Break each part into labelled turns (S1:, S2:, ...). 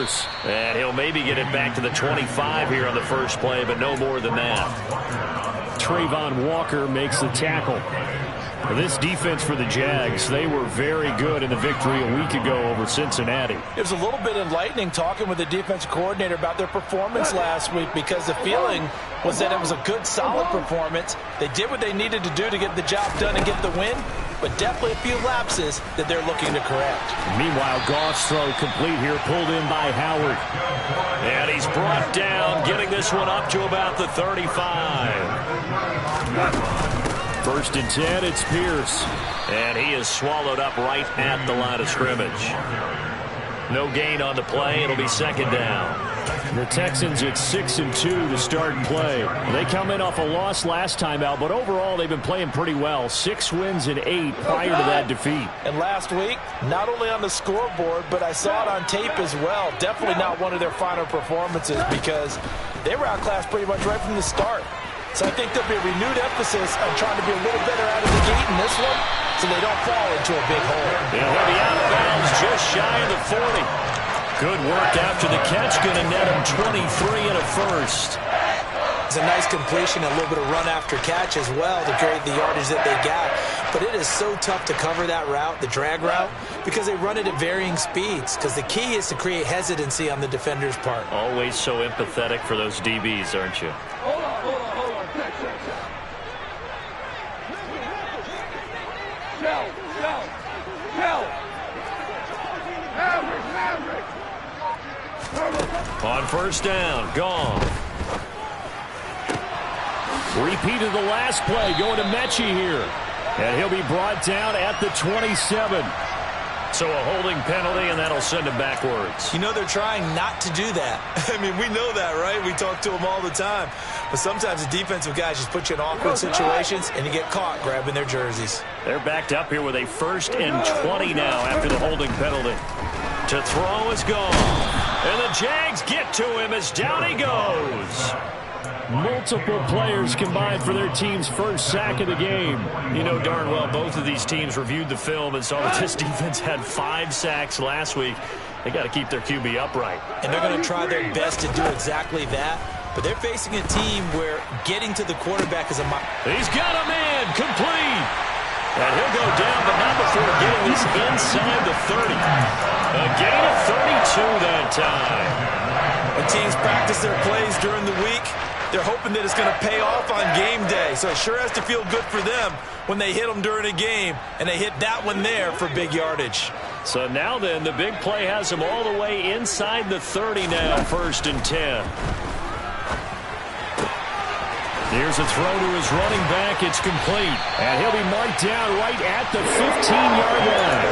S1: Pierce.
S2: And he'll maybe get it back to the 25 here on the first play, but no more than that.
S1: Trayvon Walker makes the tackle. This defense for the Jags, they were very good in the victory a week ago over Cincinnati.
S3: It was a little bit enlightening talking with the defensive coordinator about their performance last week, because the feeling was that it was a good, solid performance. They did what they needed to do to get the job done and get the win, but definitely a few lapses that they're looking to correct.
S1: Meanwhile, Goff's throw complete here, pulled in by Howard.
S2: And he's brought down, getting this one up to about the 35.
S1: First and 10, it's Pierce.
S2: And he is swallowed up right at the line of scrimmage. No gain on the play. It'll be second down.
S1: The Texans at 6-2 to start play. They come in off a loss last time out, but overall they've been playing pretty well. 6 wins and 8 prior to that defeat.
S3: And last week, not only on the scoreboard, but I saw it on tape as well. Definitely not one of their final performances, because they were outclassed pretty much right from the start. So I think there'll be a renewed emphasis on trying to be a little better out of the gate in this one, so they don't fall into a big hole.
S2: And he'll be out of bounds just shy of the 40. Good work after the catch, going to net him 23 and a first.
S3: It's a nice completion, a little bit of run after catch as well to create the yardage that they got. But it is so tough to cover that route, the drag route, because they run it at varying speeds. Because the key is to create hesitancy on the defender's part.
S2: Always so empathetic for those DBs, aren't you? On first down, gone.
S1: Repeat of the last play, going to Mechie here. And he'll be brought down at the 27.
S2: So a holding penalty, and that'll send him backwards.
S3: You know, they're trying not to do that. I mean, we know that, right? We talk to them all the time. But sometimes the defensive guys just put you in awkward situations, and you get caught grabbing their jerseys.
S2: They're backed up here with a 1st and 20 now after the holding penalty. To throw is gone. And the Jags get to him as down he goes.
S1: Multiple players combined for their team's first sack of the game.
S2: You know darn well both of these teams reviewed the film and saw that this defense had 5 sacks last week. They got to keep their QB upright.
S3: And they're going to try their best to do exactly that. But they're facing a team where getting to the quarterback is a...
S2: He's got a man complete. And he'll go down, but not before getting this inside the 30. A gain of 32 that time.
S3: When teams practice their plays during the week, they're hoping that it's going to pay off on game day. So it sure has to feel good for them when they hit them during a game, and they hit that one there for big yardage.
S2: So now then, the big play has them all the way inside the 30 now, 1st and 10.
S1: Here's a throw to his running back. It's complete. And he'll be marked down right at the 15-yard line.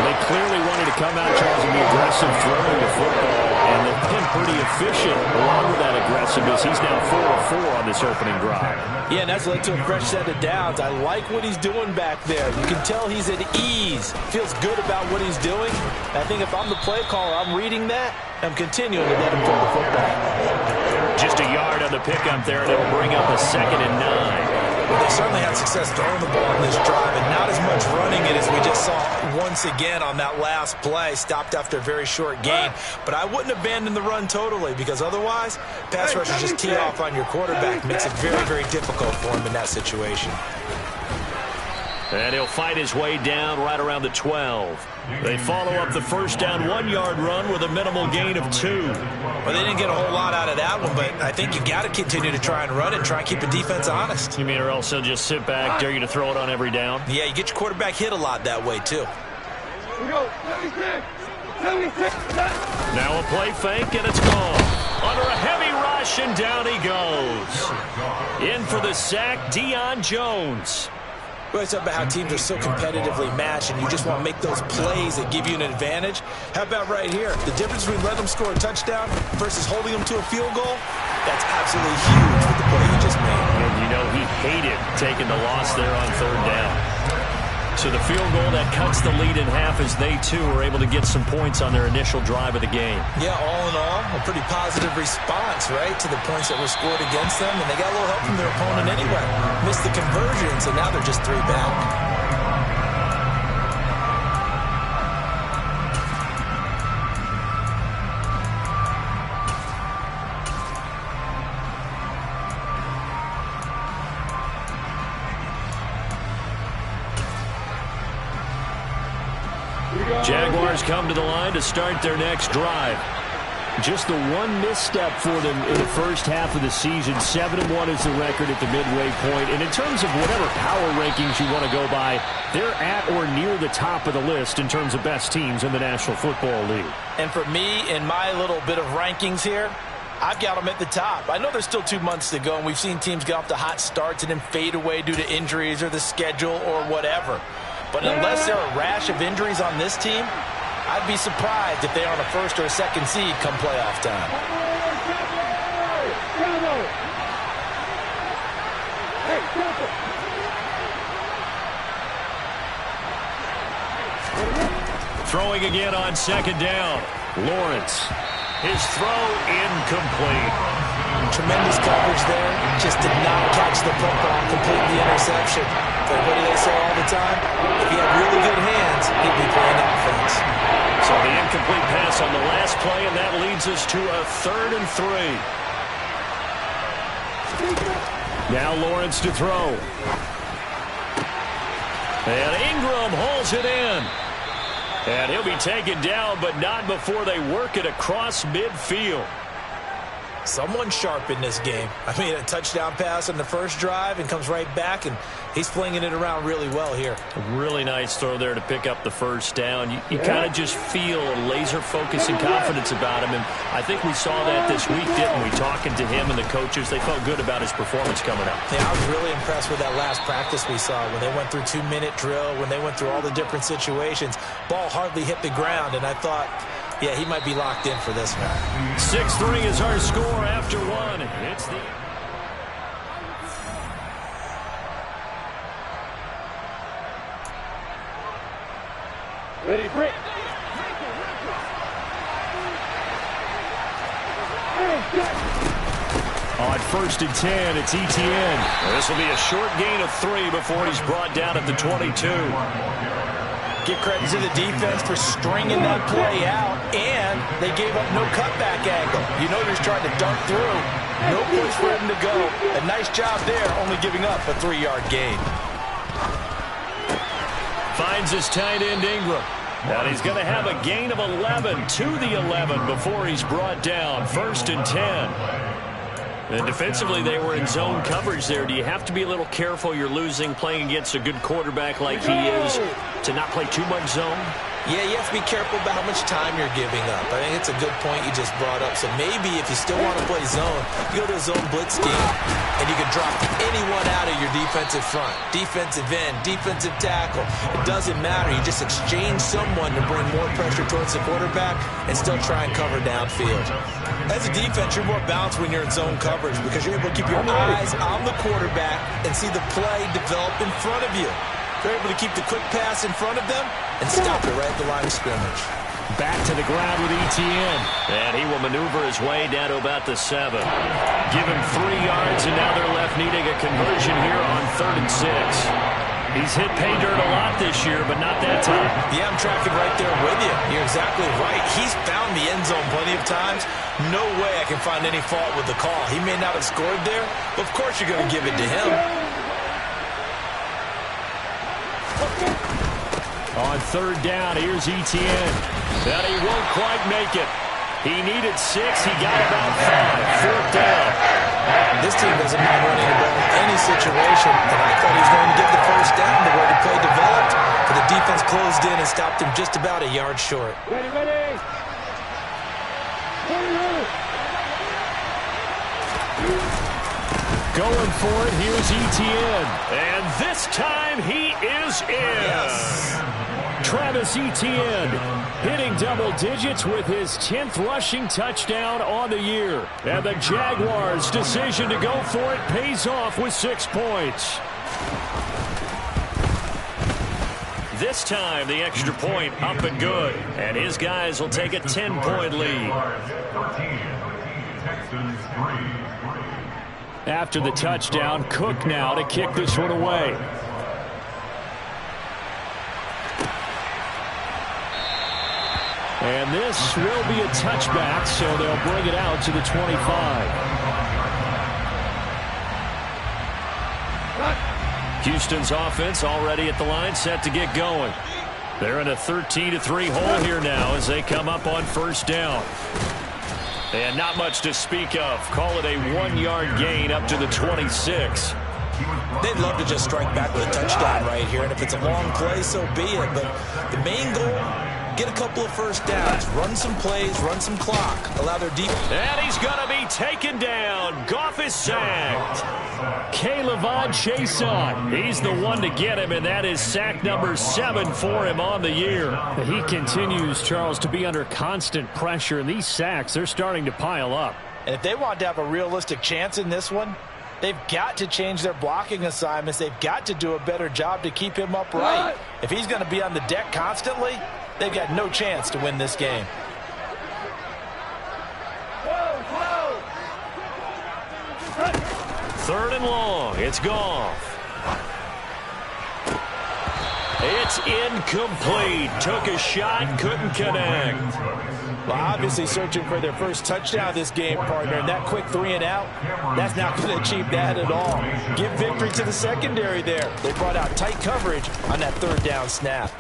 S1: They clearly wanted to come out, Charles, and be aggressive throwing the football. And they've been pretty efficient along with that aggressiveness. He's now 4 of 4 on this opening drive.
S3: Yeah, and that's led to a fresh set of downs. I like what he's doing back there. You can tell he's at ease. Feels good about what he's doing. And I think if I'm the play caller, I'm reading that. I'm continuing to let him throw the football.
S2: Just a yard on the pickup there, and it'll bring up a 2nd and 9.
S3: Well, they certainly had success throwing the ball on this drive, and not as much running it as we just saw once again on that last play. Stopped after a very short gain. But I wouldn't abandon the run totally, because otherwise, pass rushers just tee off on your quarterback. Makes it very, very difficult for him in that situation.
S2: And he'll fight his way down right around the 12. They follow up the first down 1-yard run with a minimal gain of 2.
S3: Well, they didn't get a whole lot out of that one, but I think you got to continue to try and run and try and keep the defense honest.
S2: You mean or else they'll just sit back, dare you to throw it on every down?
S3: Yeah, you get your quarterback hit a lot that way, too.
S2: Now a play fake, and it's gone. Under a heavy rush, and down he goes. In for the sack, Deion Jones.
S3: We always talk about how teams are so competitively matched, and you just want to make those plays that give you an advantage. How about right here? The difference between letting them score a touchdown versus holding them to a field goal, that's absolutely huge with the play you just made.
S2: And you know he hated taking the loss there on 3rd down. So the field goal that cuts the lead in half as they, too, are able to get some points on their initial drive of the game.
S3: Yeah, all in all, a pretty positive response, right, to the points that were scored against them. And they got a little help from their opponent anyway. Missed the conversions, and now they're just 3 back.
S2: Jaguars come to the line to start their next drive.
S1: Just the one misstep for them in the first half of the season. 7-1 is the record at the midway point. And in terms of whatever power rankings you want to go by, they're at or near the top of the list in terms of best teams in the National Football League.
S3: And for me, in my little bit of rankings here, I've got them at the top. I know there's still 2 months to go, and we've seen teams get off to hot starts and then fade away due to injuries or the schedule or whatever. But unless there are a rash of injuries on this team, I'd be surprised if they are on a first or a second seed come playoff time.
S2: Throwing again on second down. Lawrence. His throw incomplete.
S3: Tremendous coverage there. Just did not catch the football, complete the interception. But what do they say all the time? If he had really good hands, he'd be playing offense.
S2: So the incomplete pass on the last play, and that leads us to a 3rd and 3.
S1: Now Lawrence to throw.
S2: And Ingram hauls it in. And he'll be taken down, but not before they work it across midfield.
S3: Someone sharp in this game. I mean, a touchdown pass on the first drive and comes right back, and he's flinging it around really well here.
S2: A really nice throw there to pick up the first down. You kind of just feel a laser focus and confidence about him, and I think we saw that this week, didn't we? Talking to him and the coaches, they felt good about his performance coming up.
S3: Yeah, I was really impressed with that last practice we saw when they went through 2-minute drill, when they went through all the different situations. Ball hardly hit the ground, and I thought, yeah, he might be locked in for this one.
S2: 6-3 is our score after 1. It's the...
S4: Ready, break.
S1: On 1st and 10, it's ETN.
S2: This will be a short gain of 3 before he's brought down at the 22.
S3: Give credit to the defense for stringing that play out, and they gave up no cutback angle. You know he's trying to dunk through. No place for him to go. A nice job there, only giving up a 3-yard gain.
S2: Finds his tight end Ingram. And he's going to have a gain of 11 to the 11 before he's brought down. 1st and 10. And defensively, they were in zone coverage there. Do you have to be a little careful? You're losing, playing against a good quarterback like he is, to not play too much zone?
S3: Yeah, you have to be careful about how much time you're giving up. I think it's a good point you just brought up. So maybe if you still want to play zone, you go to a zone blitz scheme, and you can drop anyone out of your defensive front. Defensive end, defensive tackle. It doesn't matter. You just exchange someone to bring more pressure towards the quarterback and still try and cover downfield. As a defense, you're more balanced when you're in zone coverage because you're able to keep your eyes on the quarterback and see the play develop in front of you. They're able to keep the quick pass in front of them and stop it right at the line of scrimmage.
S1: Back to the ground with ETN.
S2: And he will maneuver his way down to about the 7. Give him 3 yards, and now they're left needing a conversion here on 3rd and 6. He's hit pay dirt a lot this year, but not that time.
S3: Yeah, I'm tracking right there with you. You're exactly right. He's found the end zone plenty of times. No way I can find any fault with the call. He may not have scored there, but of course you're going to give it to him.
S1: On 3rd down, here's ETN.
S2: That he won't quite make it. He needed 6. He got about 5. 4th down.
S3: This team doesn't mind running the ball in any situation, and I thought he was going to get the first down the way the play developed, but the defense closed in and stopped him just about a yard short.
S4: Ready, ready.
S1: Going for it, here's ETN.
S2: And this time he is in.
S3: Yes.
S1: Travis Etienne hitting double digits with his 10th rushing touchdown on the year. And the Jaguars' decision to go for it pays off with 6 points.
S2: This time the extra point up and good. And his guys will take a 10-point lead.
S1: After the touchdown, Cook now to kick this one away. And this will be a touchback, so they'll bring it out to the 25. Houston's offense already at the line, set to get going.
S2: They're in a 13-3 hole here now as they come up on first down. And not much to speak of. Call it a 1-yard gain up to the 26.
S3: They'd love to just strike back with a touchdown right here, and if it's a long play, so be it. But the main goal, get a couple of first downs, run some plays, run some clock, allow their deep.
S2: And he's going to be taken down. Goff is sacked. K'Lavon Chaisson, he's the one to get him, and that is sack number 7 for him on the year.
S1: He continues, Charles, to be under constant pressure, and these sacks, they're starting to pile up.
S3: And if they want to have a realistic chance in this one, they've got to change their blocking assignments. They've got to do a better job to keep him upright. If he's going to be on the deck constantly, they've got no chance to win this game.
S2: Third and long. It's Goff. It's incomplete. Took a shot, couldn't connect.
S3: Well, obviously searching for their first touchdown this game, partner, and that quick 3 and out, that's not going to achieve that at all. Give victory to the secondary there. They brought out tight coverage on that third down snap.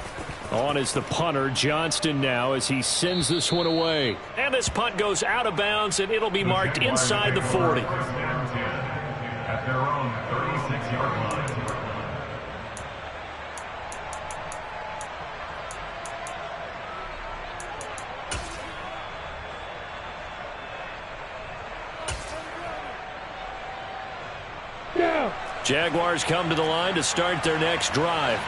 S1: On is the punter, Johnston, now as he sends this one away.
S2: And this punt goes out of bounds, and it'll be marked inside the 40.
S5: At their own 36-yard line.
S2: Jaguars come to the line to start their next drive.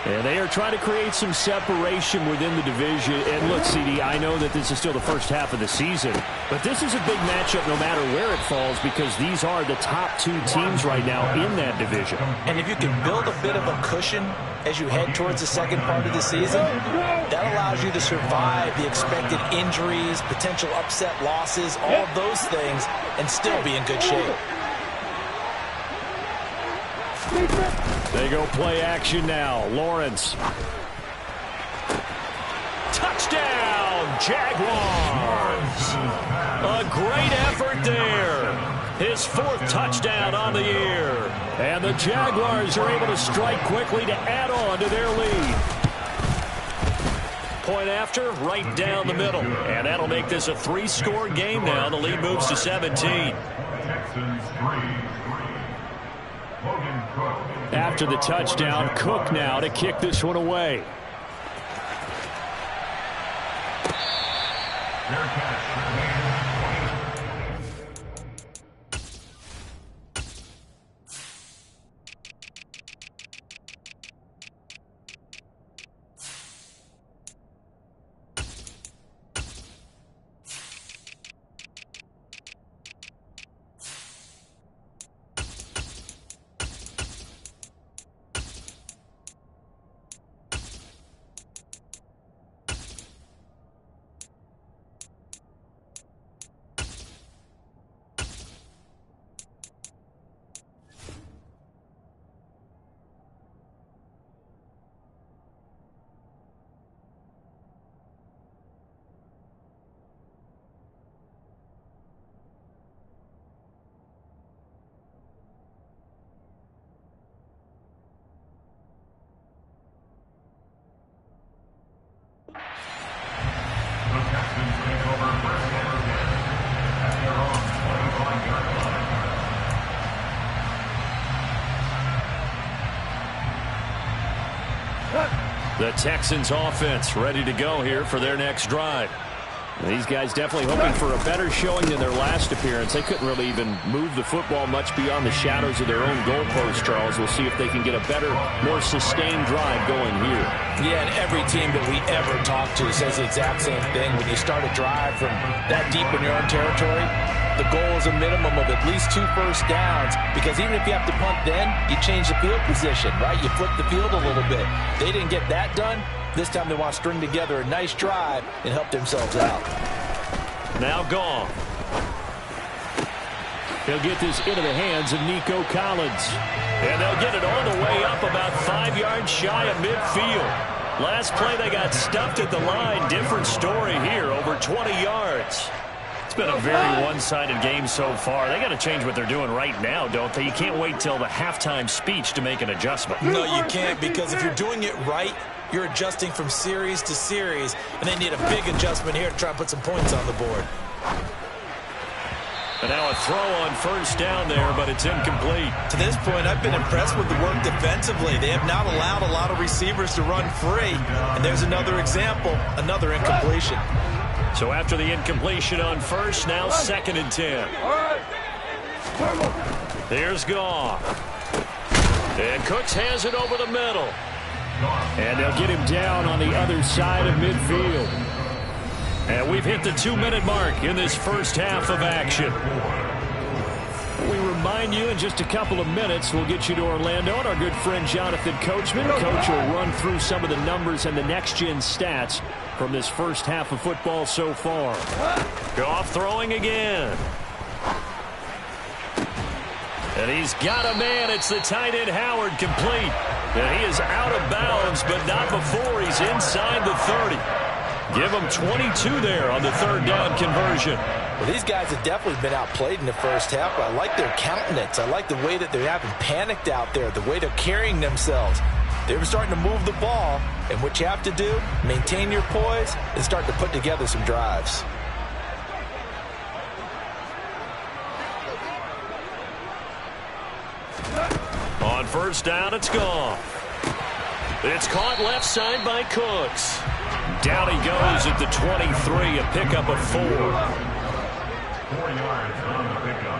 S1: And they are trying to create some separation within the division. And look, CD, I know that this is still the first half of the season, but this is a big matchup no matter where it falls because these are the top 2 teams right now in that division.
S3: And if you can build a bit of a cushion as you head towards the second part of the season, that allows you to survive the expected injuries, potential upset losses, all of those things, and still be in good shape.
S1: They go play action now. Lawrence.
S2: Touchdown, Jaguars. A great effort there. His 4th touchdown on the year.
S1: And the Jaguars are able to strike quickly to add on to their lead.
S2: Point after, right down the middle. And that'll make this a 3-score game now. The lead moves to 17.
S1: After the touchdown, Cook now to kick this one away.
S2: The Texans offense ready to go here for their next drive.
S1: These guys definitely hoping for a better showing than their last appearance. They couldn't really even move the football much beyond the shadows of their own goalpost, Charles. We'll see if they can get a better, more sustained drive going here.
S3: Yeah, and every team that we ever talk to says the exact same thing. When you start a drive from that deep in your own territory, the goal is a minimum of at least 2 first downs, because even if you have to punt then, you change the field position, right? You flip the field a little bit. They didn't get that done. This time they want to string together a nice drive and help themselves out.
S2: Now gone.
S1: He'll get this into the hands of Nico Collins.
S2: And they'll get it all the way up about 5 yards shy of midfield. Last play they got stuffed at the line. Different story here, over 20 yards. It's been a very one-sided game so far. They got to change what they're doing right now, don't they? You can't wait till the halftime speech to make an adjustment.
S3: No, you can't, because if you're doing it right, you're adjusting from series to series, and they need a big adjustment here to try and put some points on the board.
S2: And now a throw on first down there, but it's incomplete.
S3: To this point, I've been impressed with the work defensively. They have not allowed a lot of receivers to run free. And there's another example, another incompletion.
S2: So after the incompletion on first, now 2nd and 10. Here's Goff. And Cooks has it over the middle.
S1: And they'll get him down on the other side of midfield.
S2: And we've hit the 2-minute mark in this first half of action.
S1: We remind you in just a couple of minutes, we'll get you to Orlando and our good friend Jonathan Coachman. Coach will run through some of the numbers and the next-gen stats from this first half of football so far.
S2: Goff throwing again. And he's got a man. It's the tight end Howard, complete. And he is out of bounds, but not before he's inside the 30. Give him 22 there on the 3rd down conversion.
S3: Well, these guys have definitely been outplayed in the first half, but I like their countenance. I like the way that they haven't panicked out there, the way they're carrying themselves. They're starting to move the ball, and what you have to do, maintain your poise and start to put together some drives.
S2: On first down, it's gone. It's caught left side by Cooks. Down he goes at the 23, a pickup of 4.
S5: 4 yards on the pickup.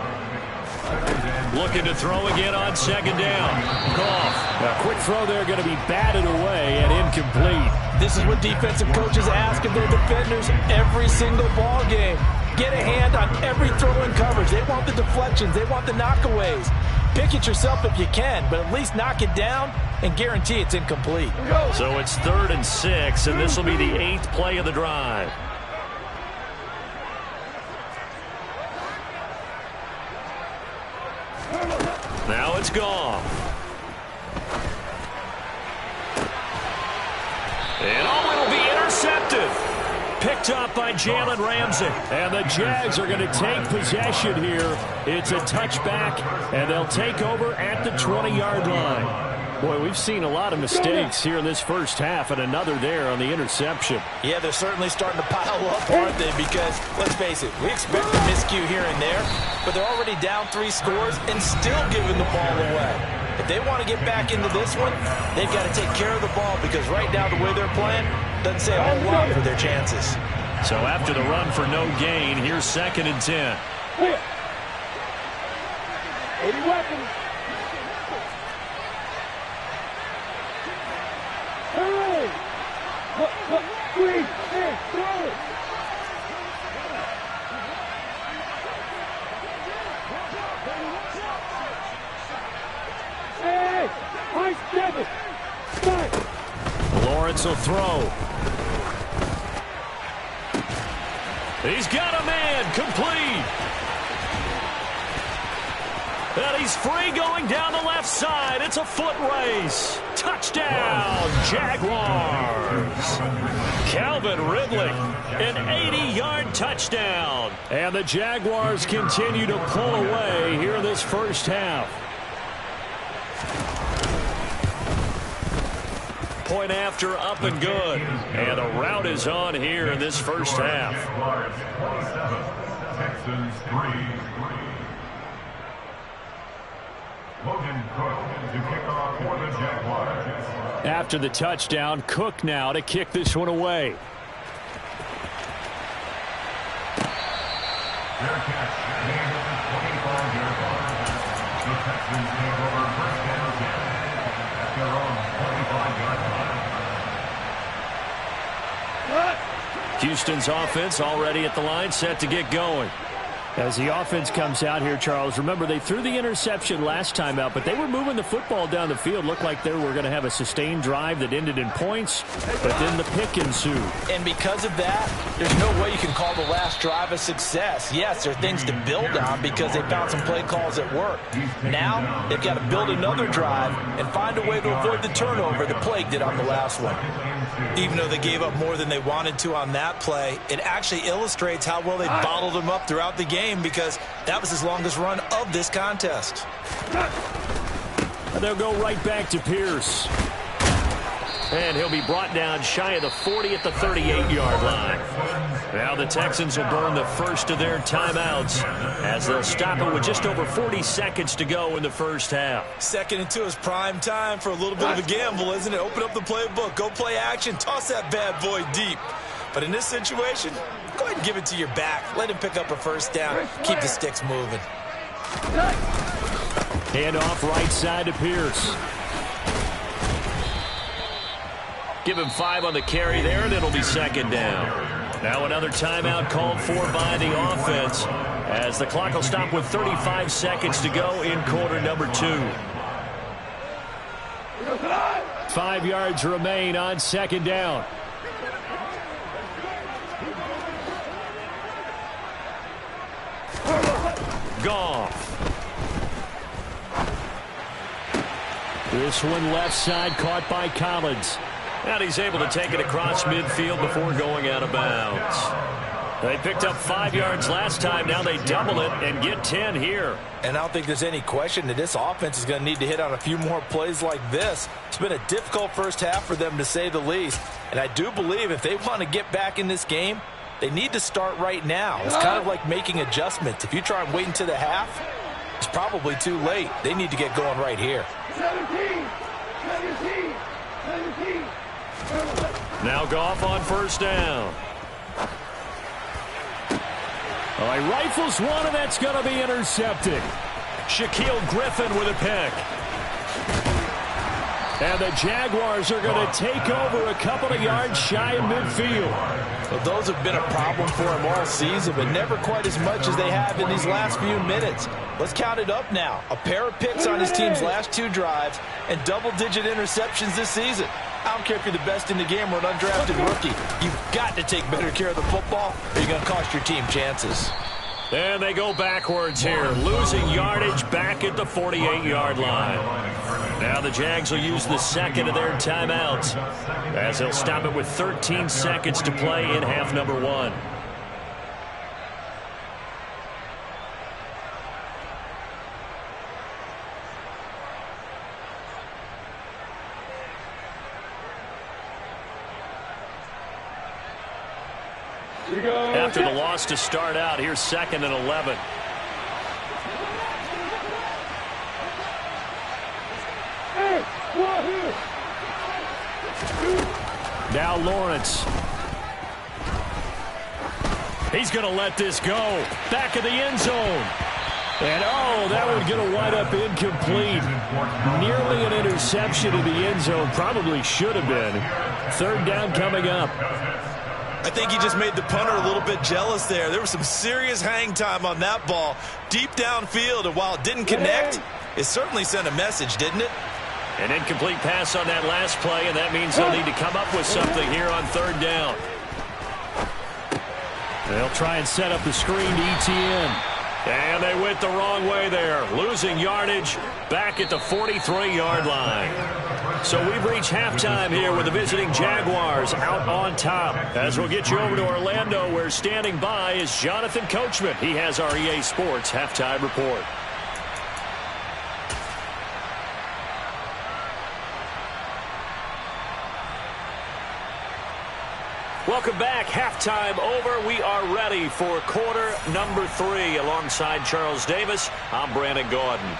S2: Looking to throw again on 2nd down. Goff.
S1: A quick throw there going to be batted away and incomplete.
S3: This is what defensive coaches ask of their defenders every single ball game. Get a hand on every throw in coverage. They want the deflections. They want the knockaways. Pick it yourself if you can, but at least knock it down and guarantee it's incomplete.
S2: So it's 3rd and 6, and this will be the 8th play of the drive. Now it's gone. And it'll be intercepted. Picked up by Jalen Ramsey.
S1: And the Jags are going to take possession here. It's a touchback, and they'll take over at the 20-yard line. Boy, we've seen a lot of mistakes here in this first half, and another there on the interception.
S3: Yeah, they're certainly starting to pile up, aren't they? Because, let's face it, we expect a miscue here and there, but they're already down 3 scores and still giving the ball away. If they want to get back into this one, they've got to take care of the ball because right now the way they're playing doesn't say a whole lot for their chances.
S2: So after the run for no gain, here's 2nd and 10.
S4: 80 weapons. Hurry! Squeeze! Hey, throw it! Hey! High 7!
S2: Lawrence will throw. He's got a man, complete. And he's free going down the left side. It's a foot race. Touchdown, Jaguars. Calvin Ridley, an 80-yard touchdown.
S1: And the Jaguars continue to pull away here in this first half.
S2: Point after, up and good. And the route is on here in this first half.
S5: Texans 3. Logan Cook to kick off for the Jaguars.
S1: After the touchdown, Cook now to kick this one away.
S5: Their catch made at the 25-yard line. The Texans take over first down 10 at their own 25-yard line.
S2: Houston's offense already at the line, set to get going.
S1: As the offense comes out here, Charles, remember they threw the interception last time out, but they were moving the football down the field. Looked like they were going to have a sustained drive that ended in points, but then the pick ensued.
S3: And because of that, there's no way you can call the last drive a success. Yes, there are things to build on because they found some play calls that work. Now, they've got to build another drive and find a way to avoid the turnover that plagued it on the last one. Even though they gave up more than they wanted to on that play, it actually illustrates how well they bottled them up throughout the game because that was his longest run of this contest.
S1: And they'll go right back to Pierce.
S2: And he'll be brought down shy of the 40 at the 38-yard line. Now the Texans will burn the first of their timeouts as they'll stop it with just over 40 seconds to go in the first half.
S3: 2nd and 2 is prime time for a little bit of a gamble, isn't it? Open up the playbook, go play action, toss that bad boy deep. But in this situation, go ahead and give it to your back. Let him pick up a first down. Keep the sticks moving.
S1: Hand off right side to Pierce.
S2: Give him 5 on the carry there, and it'll be 2nd down. Now another timeout called for by the offense as the clock will stop with 35 seconds to go in quarter number 2.
S1: 5 yards remain on 2nd down.
S2: Goff.
S1: This one left side caught by Collins.
S2: And he's able to take it across midfield before going out of bounds. They picked up 5 yards last time. Now they double it and get 10 here.
S3: And I don't think there's any question that this offense is going to need to hit on a few more plays like this. It's been a difficult first half for them, to say the least. And I do believe if they want to get back in this game, they need to start right now. It's kind of like making adjustments. If you try and wait until the half, it's probably too late. They need to get going right here.
S4: 17.
S2: Now Goff on first down.
S1: Oh, he rifles one, and that's going to be intercepted.
S2: Shaquille Griffin with a pick.
S1: And the Jaguars are going to take over a couple of yards shy of midfield.
S3: Well, those have been a problem for him all season, but never quite as much as they have in these last few minutes. Let's count it up now. A pair of picks on his team's last 2 drives and double-digit interceptions this season. I don't care if you're the best in the game or an undrafted rookie. You've got to take better care of the football or you're going to cost your team chances.
S2: And they go backwards here, losing yardage back at the 48-yard line. Now the Jags will use the 2nd of their timeouts as they'll stop it with 13 seconds to play in half number 1. After the loss to start out, here's 2nd and 11.
S1: Now Lawrence.
S2: He's going to let this go. Back of the end zone.
S1: And, oh, that one's going to wind up incomplete. Nearly an interception in the end zone. Probably should have been. 3rd down coming up.
S3: I think he just made the punter a little bit jealous there. There was some serious hang time on that ball deep downfield, and while it didn't connect, it certainly sent a message, didn't it?
S2: An incomplete pass on that last play, and that means they'll need to come up with something here on 3rd down.
S1: They'll try and set up the screen to ETN.
S2: And they went the wrong way there, losing yardage back at the 43-yard line. So we've reached halftime here with the visiting Jaguars out on top. As we'll get you over to Orlando, where standing by is Jonathan Coachman. He has our EA Sports halftime report. Welcome back. Halftime over. We are ready for quarter number 3. Alongside Charles Davis, I'm Brandon Gordon.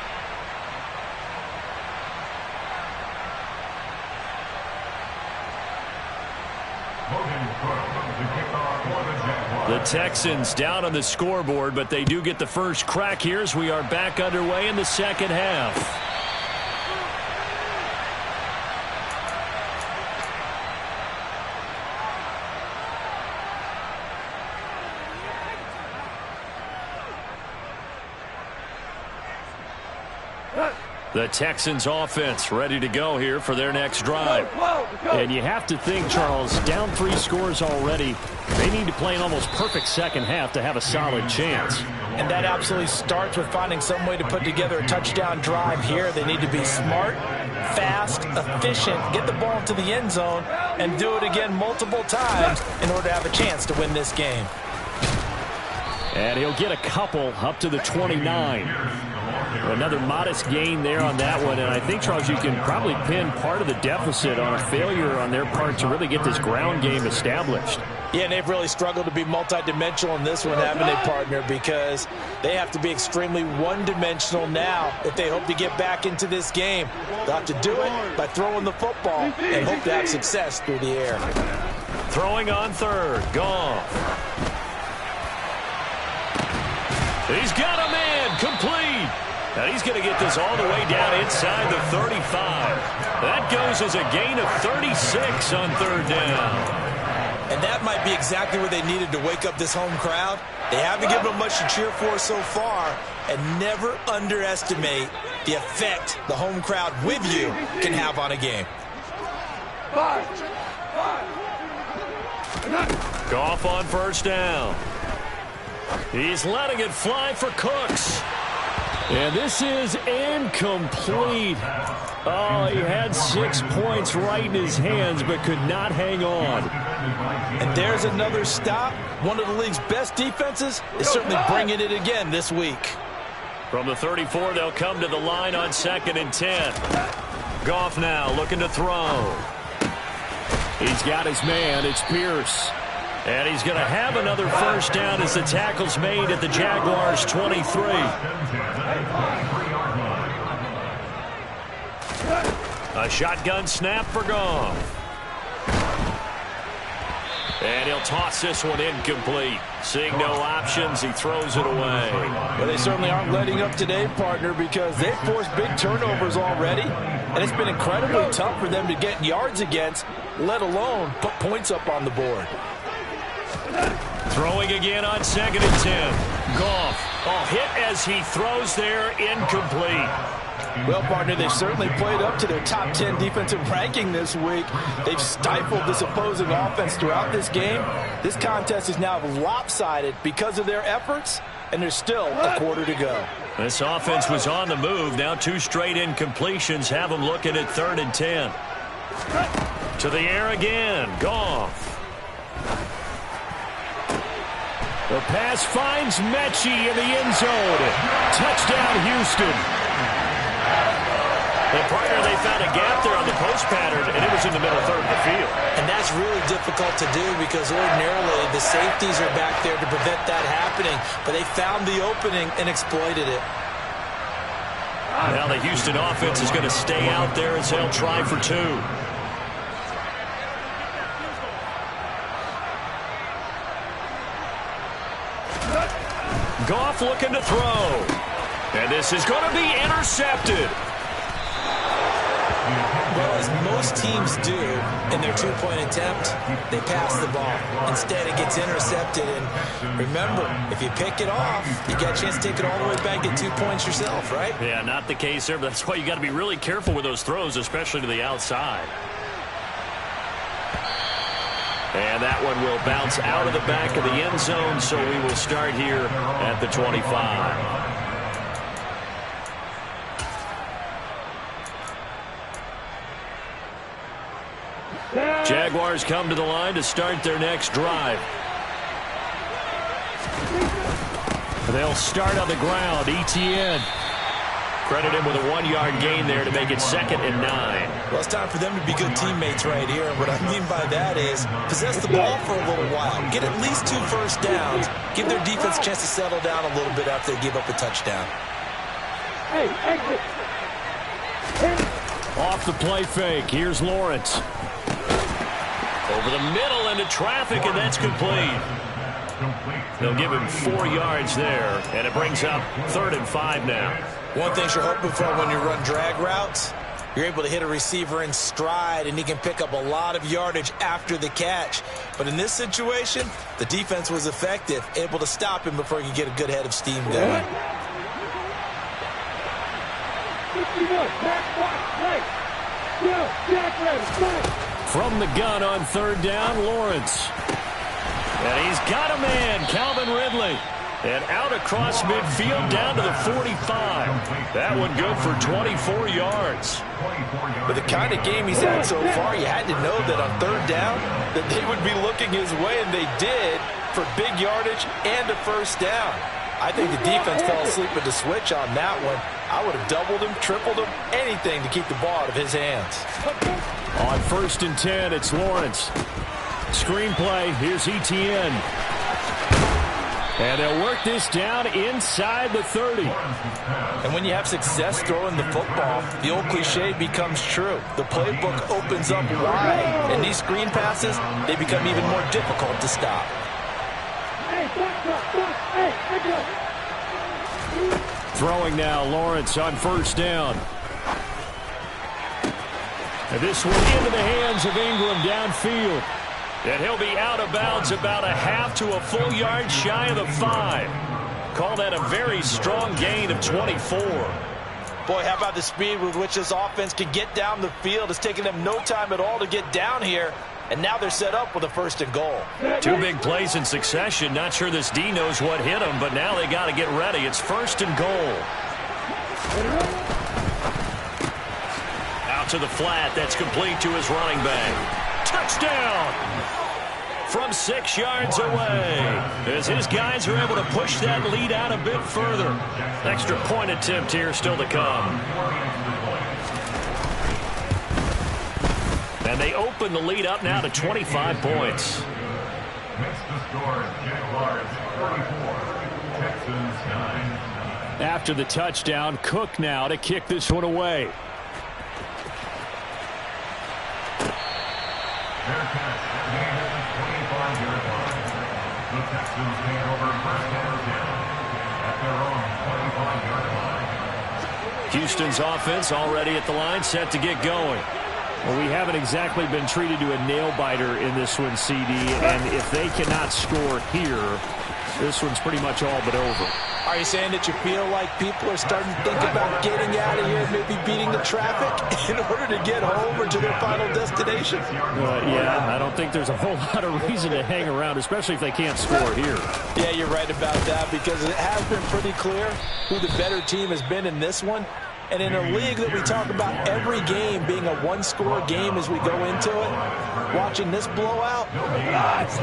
S2: The Texans down on the scoreboard, but they do get the first crack here as we are back underway in the 2nd half. The Texans offense ready to go here for their next drive.
S1: And you have to think, Charles, down 3 scores already. They need to play an almost perfect 2nd half to have a solid chance.
S3: And that absolutely starts with finding some way to put together a touchdown drive here. They need to be smart, fast, efficient, get the ball into the end zone, and do it again multiple times in order to have a chance to win this game.
S1: And he'll get a couple up to the 29. Another modest gain there on that one, and I think, Charles, you can probably pin part of the deficit on a failure on their part to really get this ground game established.
S3: Yeah, and they've really struggled to be multidimensional in this one, haven't they, partner? Because they have to be extremely one-dimensional now if they hope to get back into this game. They'll have to do it by throwing the football and hope to have success through the air.
S2: Throwing on third. Goff. He's got a man. Complete. And he's going to get this all the way down inside the 35. That goes as a gain of 36 on third down.
S3: And that might be exactly what they needed to wake up this home crowd. They haven't given them much to cheer for so far. And never underestimate the effect the home crowd with you can have on a game.
S2: Goff on first down. He's letting it fly for Cooks.
S1: And this is incomplete. Oh, he had 6 points right in his hands, but could not hang on.
S3: And there's another stop. One of the league's best defenses is certainly bringing it again this week.
S2: From the 34, they'll come to the line on 2nd and 10. Goff now looking to throw.
S1: He's got his man. It's Pierce.
S2: And he's going to have another first down as the tackle's made at the Jaguars' 23. A shotgun snap for Goff. And he'll toss this one incomplete. Seeing no options, he throws it away.
S3: Well, they certainly aren't letting up today, partner, because they've forced big turnovers already. And it's been incredibly tough for them to get yards against, let alone put points up on the board.
S2: Throwing again on 2nd and 10. Goff. Oh, hit as he throws there, incomplete.
S3: Well, partner, they've certainly played up to their top 10 defensive ranking this week. They've stifled this opposing offense throughout this game. This contest is now lopsided because of their efforts, and there's still a quarter to go.
S2: This offense was on the move. Now 2 straight incompletions have them looking at 3rd and 10. To the air again. Goff.
S1: The pass finds Mechie in the end zone. Touchdown, Houston.
S2: And partner, they found a gap there on the post pattern, and it was in the middle third of the field.
S3: And that's really difficult to do because ordinarily the safeties are back there to prevent that happening. But they found the opening and exploited it.
S2: Now the Houston offense is going to stay out there as they'll try for 2. Goff looking to throw. And this is going to be intercepted.
S3: Well, as most teams do in their 2-point attempt, they pass the ball. Instead, it gets intercepted. And remember, if you pick it off, you got a chance to take it all the way back, get 2 points yourself, right?
S2: Yeah, not the case there, but that's why you got to be really careful with those throws, especially to the outside. And that one will bounce out of the back of the end zone, so we will start here at the 25. Jaguars come to the line to start their next drive. They'll start on the ground. ETN. Credit him with a 1-yard gain there to make it 2nd and 9.
S3: Well, it's time for them to be good teammates right here. And what I mean by that is possess the ball for a little while. Get at least 2 first downs. Give their defense a chance to settle down a little bit after they give up a touchdown.
S4: Hey, exit.
S1: Off the play fake. Here's Lawrence.
S2: Over the middle into traffic, and that's complete. They'll give him 4 yards there, and it brings up 3rd and 5 now.
S3: One thing you're hoping for when you run drag routes, you're able to hit a receiver in stride, and he can pick up a lot of yardage after the catch. But in this situation, the defense was effective, able to stop him before he could get a good head of steam going.
S1: From the gun on 3rd down, Lawrence.
S2: And he's got a man, Calvin Ridley. And out across midfield down to the 45. That one good for 24 yards.
S3: With the kind of game he's had so far, you had to know that on 3rd down that they would be looking his way, and they did, for big yardage and a first down. I think the defense fell asleep at the switch on that one. I would have doubled him, tripled him, anything to keep the ball out of his hands.
S1: On 1st and 10, it's Lawrence. Screenplay, here's Etienne. And they'll work this down inside the 30.
S3: And when you have success throwing the football, the old cliche becomes true. The playbook opens up wide, and these screen passes, they become even more difficult to stop.
S1: Throwing now, Lawrence on 1st down. And this one into the hands of Ingram downfield. And he'll be out of bounds about a half to a full yard shy of the 5. Call that a very strong gain of 24.
S3: Boy, how about the speed with which this offense can get down the field? It's taken them no time at all to get down here. And now they're set up with a 1st and goal.
S2: 2 big plays in succession. Not sure this D knows what hit him, but now they got to get ready. It's 1st and goal. Out to the flat. That's complete to his running back. Touchdown! From 6 yards away. As his guys are able to push that lead out a bit further. Extra point attempt here still to come. And they open the lead up now to 25 points.
S5: Makes the score Jaguars 34, Texans 9.
S1: After the touchdown, Cook now to kick this one away.
S5: Their catch made at the 25-yard line. The Texans take over 1st and 10 at their own 25-yard line.
S1: Houston's offense already at the line, set to get going. Well, we haven't exactly been treated to a nail-biter in this one, CD, and if they cannot score here, this one's pretty much all but over.
S3: Are you saying that you feel like people are starting to think about getting out of here, maybe beating the traffic in order to get home or to their final destination?
S1: Yeah, I don't think there's a whole lot of reason to hang around, especially if they can't score here.
S3: Yeah, you're right about that, because it has been pretty clear who the better team has been in this one. And in a league that we talk about every game being a one-score game as we go into it, watching this blowout,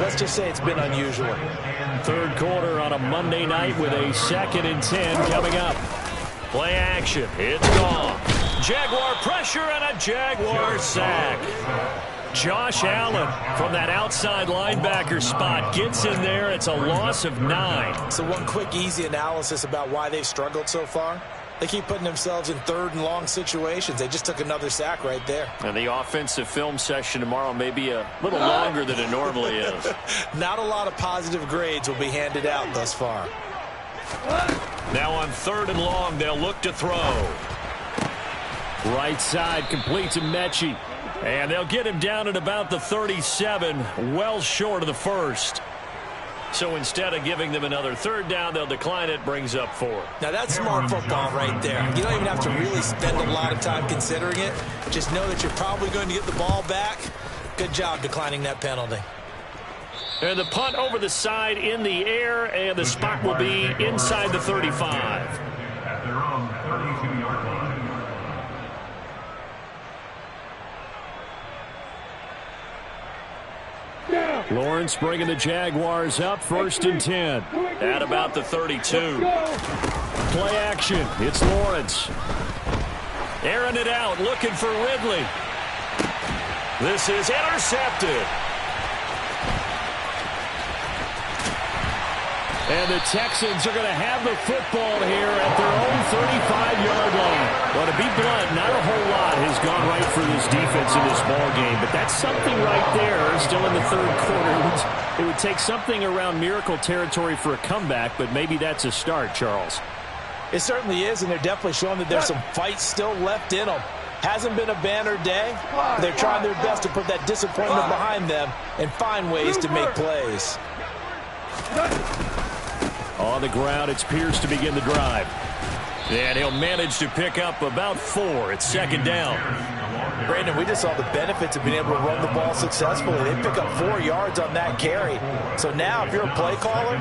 S3: let's just say it's been unusual.
S1: 3rd quarter on a Monday night with a 2nd and 10 coming up.
S2: Play action. It's gone. Jaguar pressure and a Jaguar sack. Josh Allen from that outside linebacker spot gets in there. It's a loss of 9.
S3: So one quick, easy analysis about why they've struggled so far. They keep putting themselves in 3rd and long situations. They just took another sack right there.
S2: And the offensive film session tomorrow may be a little longer than it normally is.
S3: Not a lot of positive grades will be handed out thus far.
S2: Now on 3rd and long, they'll look to throw.
S1: Right side complete to Mechie.
S2: And they'll get him down at about the 37, well short of the 1st. So instead of giving them another 3rd down, they'll decline it, brings up 4.
S3: Now that's smart football right there. You don't even have to really spend a lot of time considering it. Just know that you're probably going to get the ball back. Good job declining that penalty.
S2: And the punt over the side in the air, and the spot will be inside the 35.
S5: At their own 32-yard line.
S1: Lawrence bringing the Jaguars up, 1st and 10.
S2: At about the 32.
S1: Play action. It's Lawrence.
S2: Airing it out, looking for Ridley. This is intercepted.
S1: And the Texans are going to have the football here at their own 35-yard line. Well, to be blunt, not a whole lot has gone right for this defense in this ball game, but that's something right there. Still in the 3rd quarter. It would take something around miracle territory for a comeback, but maybe that's a start, Charles.
S3: It certainly is, and they're definitely showing that there's some fight still left in them. Hasn't been a banner day. They're trying their best to put that disappointment behind them and find ways to make plays.
S1: On the ground, it's Pierce to begin the drive.
S2: And he'll manage to pick up about 4. It's 2nd down.
S3: Brandon, we just saw the benefits of being able to run the ball successfully. They pick up 4 yards on that carry. So now if you're a play caller,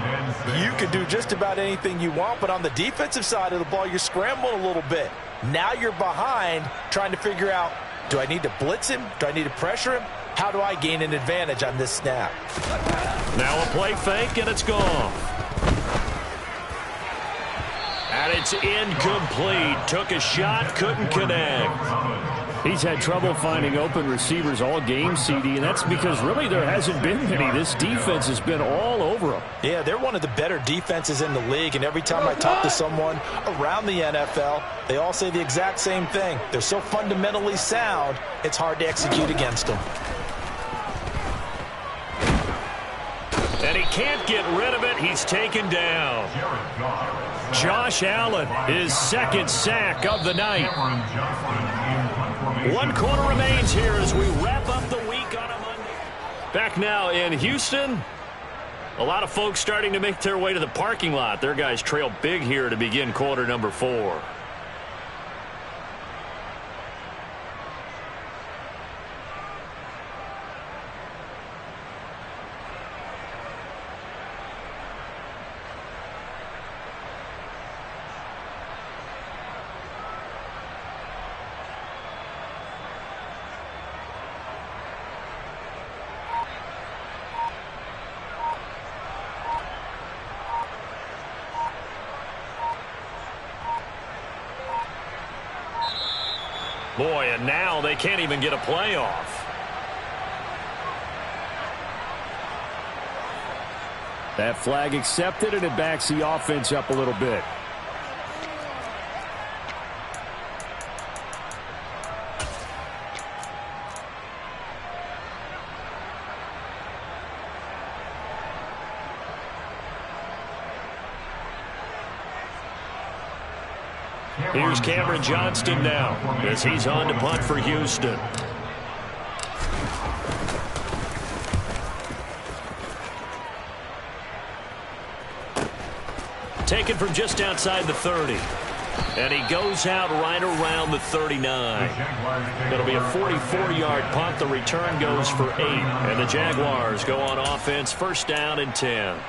S3: you can do just about anything you want. But on the defensive side of the ball, you're scrambling a little bit. Now you're behind trying to figure out, do I need to blitz him? Do I need to pressure him? How do I gain an advantage on this snap?
S2: Now a play fake, and it's gone. It's incomplete. Took a shot, couldn't connect.
S1: He's had trouble finding open receivers all game, CD, and that's because really there hasn't been many. This defense has been all over them.
S3: Yeah, they're one of the better defenses in the league, and every time I talk to someone around the NFL, they all say the exact same thing. They're so fundamentally sound, it's hard to execute against them.
S2: And he can't get rid of it. He's taken down. Josh Allen, his second sack of the night. 1 quarter remains here as we wrap up the week on a Monday. Back now in Houston. A lot of folks starting to make their way to the parking lot. Their guys trail big here to begin quarter number 4. Boy, and now they can't even get a playoff.
S1: That flag accepted, and it backs the offense up a little bit.
S2: Here's Cameron Johnston now as he's on to punt for Houston. Taken from just outside the 30. And he goes out right around the 39. It'll be a 44-yard punt. The return goes for 8. And the Jaguars go on offense, first down and 10.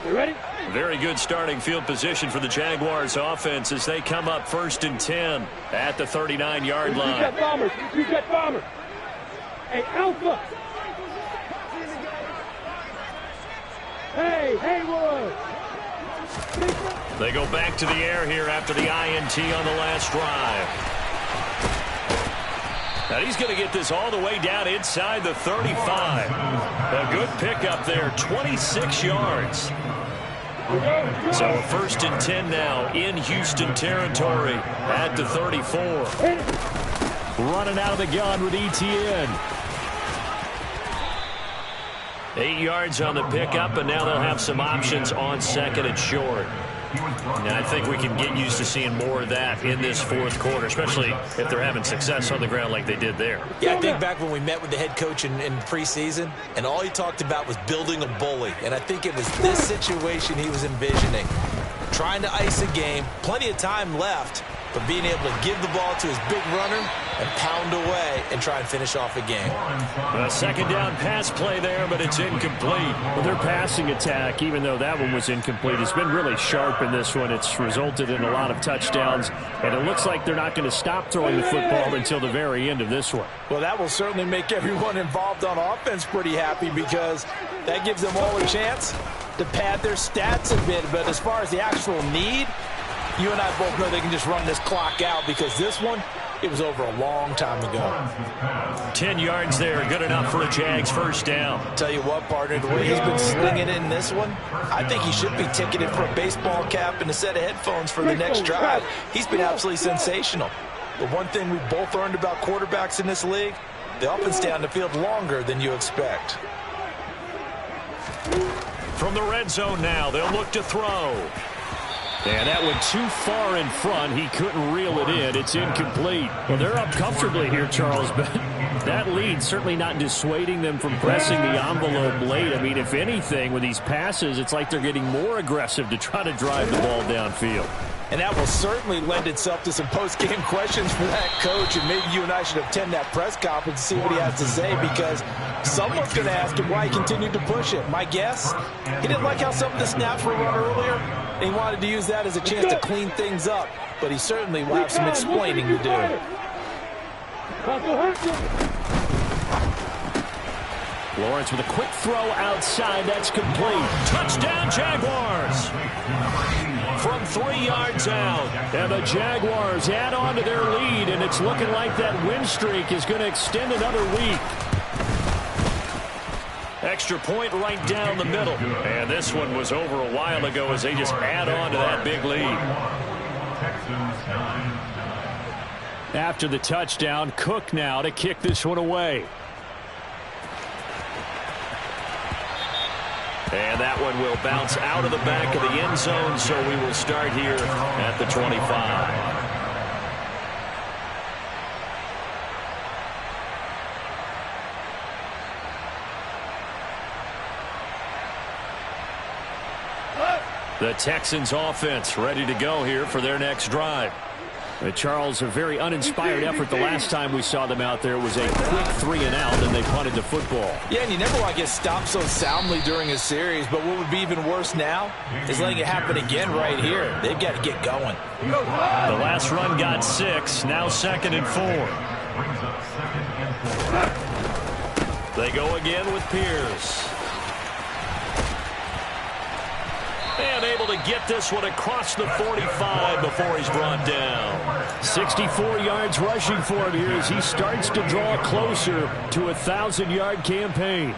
S4: You ready?
S2: Very good starting field position for the Jaguars offense as they come up first and 10 at the 39-yard line.
S4: You got bombers. You got bombers. Hey, Alpha. Hey, Haywood.
S2: They go back to the air here after the INT on the last drive. Now he's going to get this all the way down inside the 35. A good pickup there, 26 yards. So first and 10 now in Houston territory at the 34.
S1: Running out of the gun with ETN.
S2: 8 yards on the pickup, and now they'll have some options on second and short. Now, I think we can get used to seeing more of that in this fourth quarter, especially if they're having success on the ground like they did there.
S3: Yeah, I think back when we met with the head coach in preseason, and all he talked about was building a bully. And I think it was this situation he was envisioning. Trying to ice a game, plenty of time left, but being able to give the ball to his big runner and pound away and try and finish off a game.
S2: A second down pass play there, but it's incomplete.
S1: Well, their passing attack, even though that one was incomplete, has been really sharp in this one. It's resulted in a lot of touchdowns, and it looks like they're not going to stop throwing the football until the very end of this one.
S3: Well, that will certainly make everyone involved on offense pretty happy because that gives them all a chance to pad their stats a bit. But as far as the actual need, you and I both know they can just run this clock out because this one, it was over a long time ago.
S2: 10 yards there, good enough for a Jags first down.
S3: Tell you what, partner, the way he's been slinging it in this one, I think he should be ticketed for a baseball cap and a set of headphones for the next drive. He's been absolutely sensational. But one thing we've both learned about quarterbacks in this league, they often stay on the field longer than you expect.
S2: From the red zone now, they'll look to throw. And that went too far in front. He couldn't reel it in. It's incomplete. Well, they're up comfortably here, Charles, but that lead certainly not dissuading them from pressing the envelope late. I mean, if anything, with these passes, it's like they're getting more aggressive to try to drive the ball downfield.
S3: And that will certainly lend itself to some post-game questions for that coach, and maybe you and I should attend that press conference and see what he has to say, because someone's going to ask him why he continued to push it. My guess, he didn't like how some of the snaps were run earlier, and he wanted to use that as a chance to clean things up, but he certainly will have some explaining to do.
S1: Lawrence with a quick throw outside. That's complete.
S2: Touchdown, Jaguars! From 3 yards out.
S1: And the Jaguars add on to their lead, and it's looking like that win streak is going to extend another week.
S2: Extra point right down the middle. And this one was over a while ago as they just add on to that big lead.
S1: After the touchdown, Cook now to kick this one away.
S2: And that one will bounce out of the back of the end zone, so we will start here at the 25. The Texans offense ready to go here for their next drive.
S1: Charles, a very uninspired effort the last time we saw them out there. It was a quick 3 and out, and they punted the football.
S3: Yeah, and you never want to get stopped so soundly during a series, but what would be even worse now is letting it happen again right here. They've got to get going.
S2: The last run got 6, now 2nd and 4. They go again with Pierce. And able to get this one across the 45 before he's brought down.
S1: 64 yards rushing for him here as he starts to draw closer to a 1,000-yard campaign.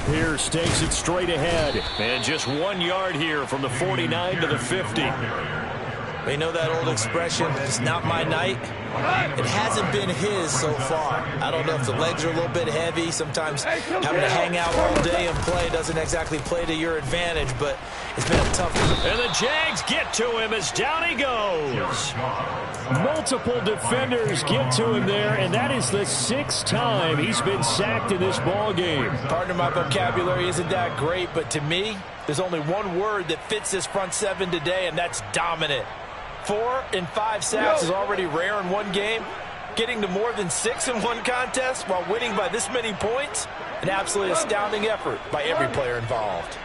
S1: Pierce takes it straight ahead.
S2: And just 1 yard here from the 49 to the 50.
S3: They know that old expression, it's not my night. It hasn't been his so far. I don't know if the legs are a little bit heavy. Sometimes having to hang out all day and play doesn't exactly play to your advantage, but it's been a tough one.
S2: And the Jags get to him as down he goes.
S1: Multiple defenders get to him there, and that is the 6th time he's been sacked in this ball game.
S3: Pardon my vocabulary isn't that great, but to me, there's only one word that fits this front 7 today, and that's dominant. 4 and 5 sacks is already rare in one game. Getting to more than 6 in one contest while winning by this many points, an absolutely astounding effort by every player involved.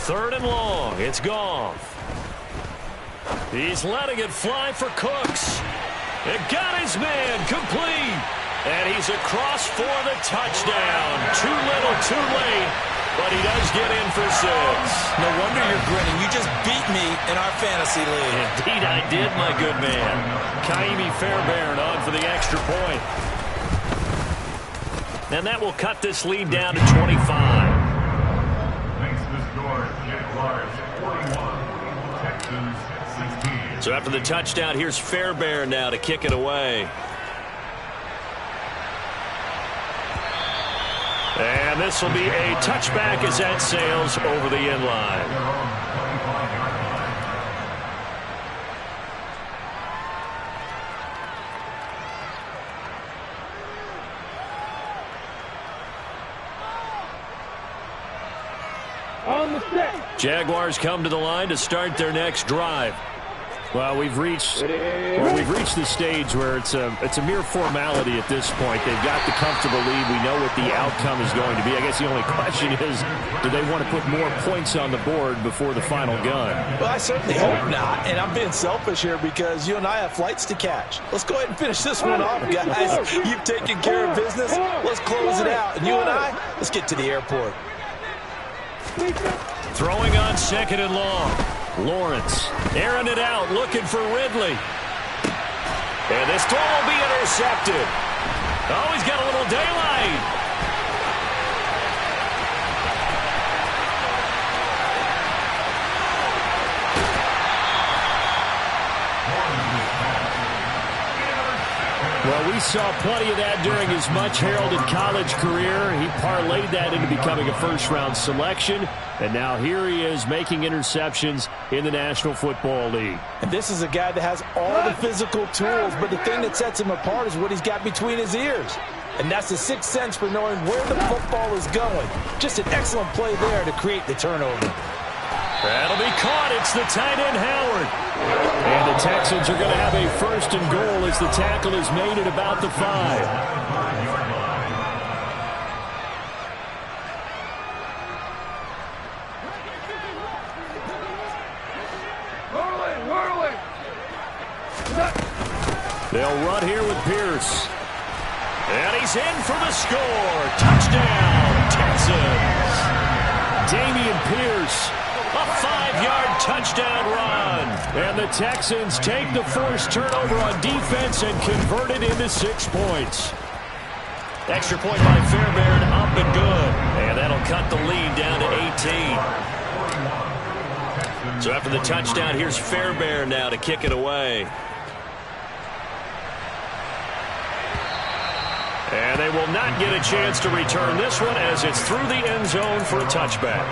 S2: 3rd and long. It's Goff. He's letting it fly for Cooks. It got his man complete. And he's across for the touchdown. Too little, too late. But he does get in for 6.
S3: No wonder you're grinning. You just beat me in our fantasy league.
S2: Indeed I did, my good man. Kaimi Fairbairn on for the extra point. And that will cut this lead down to 25.
S5: Makes the score Jaguars 41, Texans 16.
S2: So after the touchdown, here's Fairbairn now to kick it away. And this will be a touchback as that sails over the end line.
S4: On the set.
S1: Jaguars come to the line to start their next drive. Well, we've reached the stage where it's a mere formality at this point. They've got the comfortable lead. We know what the outcome is going to be. I guess the only question is, do they want to put more points on the board before the final gun?
S3: Well, I certainly hope not, and I'm being selfish here because you and I have flights to catch. Let's go ahead and finish this one off, guys. You've taken care of business. Let's close it out. And you and I, let's get to the airport.
S2: Throwing on 2nd and long. Lawrence airing it out, looking for Ridley. And this throw will be intercepted. Oh, he's got a little daylight.
S1: Well, we saw plenty of that during his much-heralded college career. He parlayed that into becoming a first-round selection, and now here he is making interceptions in the National Football League.
S3: And this is a guy that has all the physical tools, but the thing that sets him apart is what he's got between his ears. And that's the sixth sense for knowing where the football is going. Just an excellent play there to create the turnover.
S2: That'll be caught. It's the tight end, Howard.
S1: And the Texans are going to have a 1st and goal as the tackle is made at about the 5. They'll run here with Pierce.
S2: And he's in for the score. Touchdown, Texans.
S1: Dameon Pierce.
S2: A 5-yard touchdown run.
S1: And the Texans take the forced turnover on defense and convert it into 6 points.
S2: Extra point by Fairbairn, up and good. And that'll cut the lead down to 18. So after the touchdown, here's Fairbairn now to kick it away. And they will not get a chance to return this one as it's through the end zone for a touchback.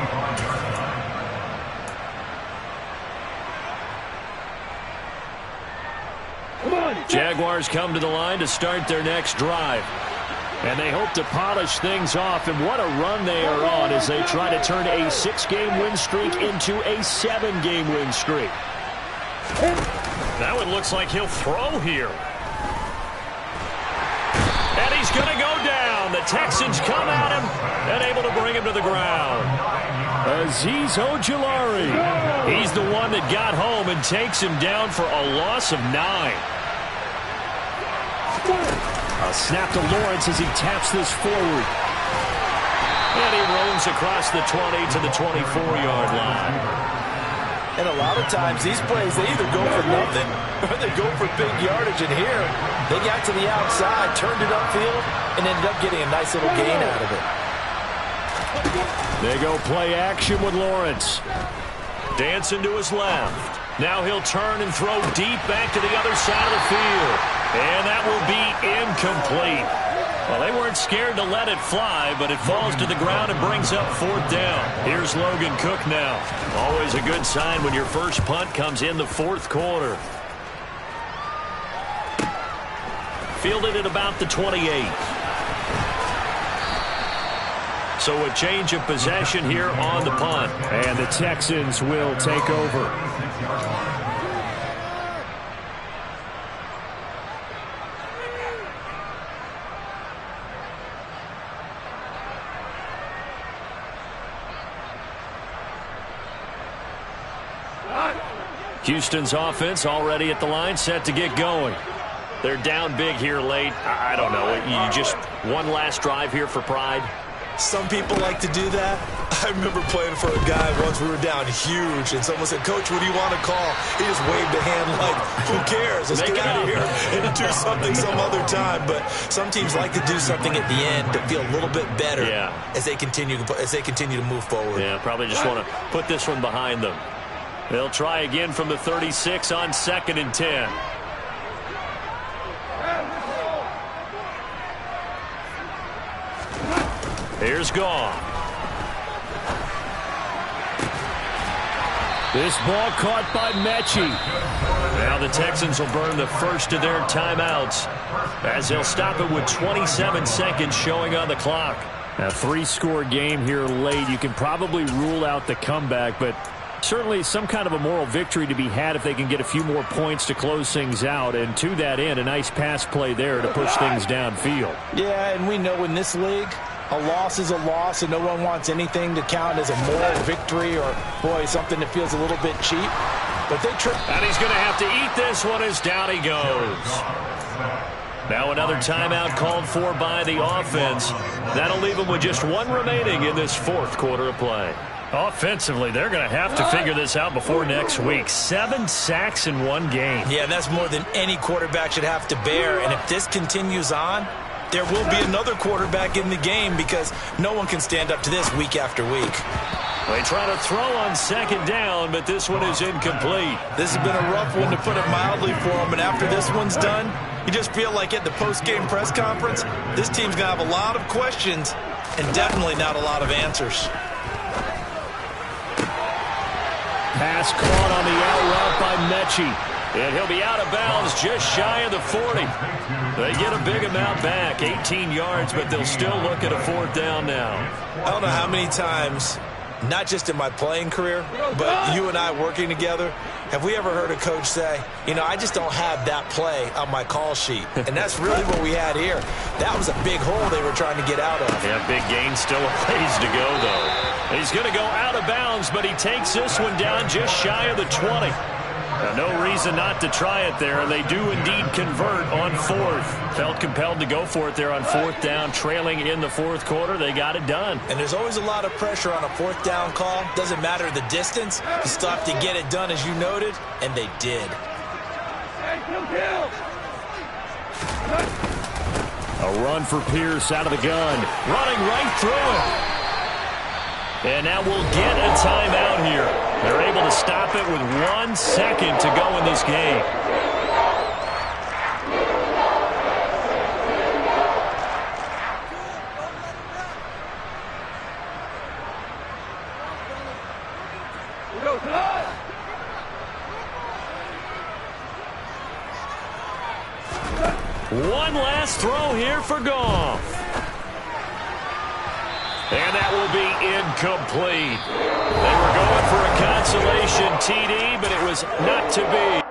S2: Jaguars come to the line to start their next drive.
S1: And they hope to polish things off, and what a run they are on as they try to turn a 6-game win streak into a 7-game win streak.
S2: Now it looks like he'll throw here. And he's going to go down. The Texans come at him and able to bring him to the ground.
S1: Azeez Ojulari.
S2: He's the one that got home and takes him down for a loss of 9.
S1: A snap to Lawrence as he taps this forward.
S2: And he roams across the 20 to the 24-yard line.
S3: And a lot of times these plays, they either go for nothing or they go for big yardage. And here, they got to the outside, turned it upfield, and ended up getting a nice little gain out of it.
S1: They go play action with Lawrence.
S2: Dancing to his left. Now he'll turn and throw deep back to the other side of the field. And that will be incomplete. Well, they weren't scared to let it fly, but it falls to the ground and brings up 4th down. Here's Logan Cook now. Always a good sign when your first punt comes in the 4th quarter. Fielded at about the 28. So a change of possession here on the punt.
S1: And the Texans will take over.
S2: Houston's offense already at the line, set to get going. They're down big here late. I don't know. You just one last drive here for pride.
S3: Some people like to do that. I remember playing for a guy once. We were down huge, and someone said, "Coach, what do you want to call?" He just waved a hand like, "Who cares? Let's get out of here and do something some other time." But some teams like to do something at the end to feel a little bit better as they continue to move forward.
S2: Yeah, probably just want to put this one behind them. They'll try again from the 36 on 2nd and 10. Here's Goff.
S1: This ball caught by Mechie.
S2: Now the Texans will burn the first of their timeouts as they'll stop it with 27 seconds showing on the clock.
S1: A 3-score game here late. You can probably rule out the comeback, but certainly some kind of a moral victory to be had if they can get a few more points to close things out. And to that end, a nice pass play there to push things downfield.
S3: Yeah, and we know in this league, a loss is a loss, and no one wants anything to count as a moral victory or, boy, something that feels a little bit cheap. But they trip.
S2: And he's going to have to eat this one as down he goes. Now another timeout called for by the offense. That'll leave them with just one remaining in this 4th quarter of play.
S1: Offensively, they're going to have to figure this out before next week. 7 sacks in one game.
S3: Yeah, that's more than any quarterback should have to bear. And if this continues on, there will be another quarterback in the game because no one can stand up to this week after week.
S2: They try to throw on 2nd down, but this one is incomplete.
S3: This has been a rough one, to put it mildly, for them. And after this one's done, you just feel like at the post-game press conference, this team's going to have a lot of questions and definitely not a lot of answers.
S1: Pass caught on the out route by Mechie.
S2: And he'll be out of bounds just shy of the 40. They get a big amount back, 18 yards, but they'll still look at a 4th down now.
S3: I don't know how many times, not just in my playing career, but you and I working together, have we ever heard a coach say, you know, I just don't have that play on my call sheet. And that's really what we had here. That was a big hole they were trying to get out of.
S2: Yeah, big gain, still a ways to go, though. He's going to go out of bounds, but he takes this one down just shy of the 20. No reason not to try it there, and they do indeed convert on fourth. Felt compelled to go for it there on fourth down, trailing in the fourth quarter. They got it done.
S3: And there's always a lot of pressure on a fourth down call. Doesn't matter the distance. You still have to get it done, as you noted, and they did.
S1: A run for Pierce out of the gun. Running right through it.
S2: And now we'll get a timeout here. They're able to stop it with 1 second to go in this game. One last throw here for Goff. And that will be incomplete. They were going for a consolation TD, but it was not to be.